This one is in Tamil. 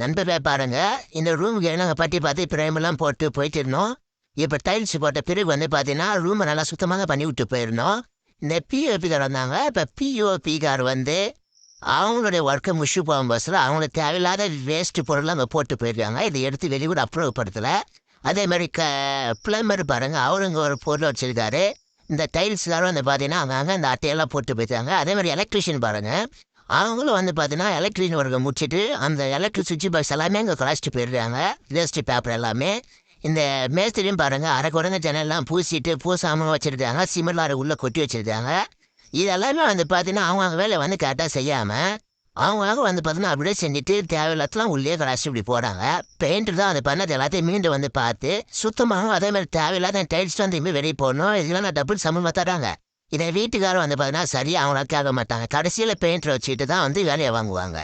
நண்பர்களே பாருங்க, இந்த ரூமுக்கு நாங்கள் பட்டி பார்த்து பிரேமெல்லாம் போட்டு போயிட்டு இருந்தோம். இப்போ டைல்ஸ் போட்ட பிறகு பார்த்தீங்கன்னா ரூமை நல்லா சுத்தமாக பண்ணி விட்டு போயிருந்தோம். இந்த பிஓபிக்கார் வந்தாங்க. இப்போ பிஓபிக்கார் அவங்களுடைய ஒர்க்கை முடிச்சு போகும் பஸ்ஸில் அவங்களுக்கு தேவையில்லாத வேஸ்ட் பொருள் அங்கே போட்டு போயிருக்காங்க. இதை எடுத்து வெளியூர் அப்புறப்படுத்தலை. அதே மாதிரி பிளம்பர் பாருங்க, அவருங்க ஒரு பொருள் வச்சிருக்காரு. இந்த டைல்ஸ்காரும் பார்த்தீங்கன்னா அங்கங்கே இந்த அட்டையெல்லாம் போட்டு போயிருக்காங்க. அதே மாதிரி எலக்ட்ரிஷியன் பாருங்க, அவங்களும் பார்த்தீங்கன்னா எலக்ட்ரிஷியன் ஒர்க்கை முடிச்சுட்டு அந்த எலக்ட்ரிக் சுவிட்ச் பாக்ஸ் எல்லாமே அங்கே கலாச்சிட்டு போயிடுறாங்க. வேஸ்ட் பேப்பர் எல்லாமே. இந்த மேஸ்திரியும் பாருங்க, அரை குறைந்த ஜன்னல்லாம் பூசிட்டு பூசாமல் வச்சுருக்காங்க. சிமெண்ட் உள்ளே கொட்டி வச்சுருக்காங்க. இதெல்லாமே பார்த்தீங்கன்னா அவங்க வேலை கரெக்டாக செய்யாமல் அவங்க பார்த்தீங்கன்னா அப்படியே செஞ்சுட்டு தேவையில்லாதெல்லாம் உள்ளே கலாச்சி இப்படி போகிறாங்க. பெயிண்டர் தான் பண்ணது எல்லாத்தையும் மீண்டும் பார்த்து சுத்தமாகவும் அதே மாதிரி தேவையில்லாத டைல்ஸ் திரும்பி வெளியே போடணும். இதெல்லாம் நான் டபுள் சம்பளமாக தராங்க. இதை வீட்டுக்காரர் பார்த்தீங்கன்னா சரியாக அவங்கள கேட்க மாட்டாங்க. கடைசியில் பெயிண்டரை வச்சுட்டு தான் வேலையை வாங்குவாங்க.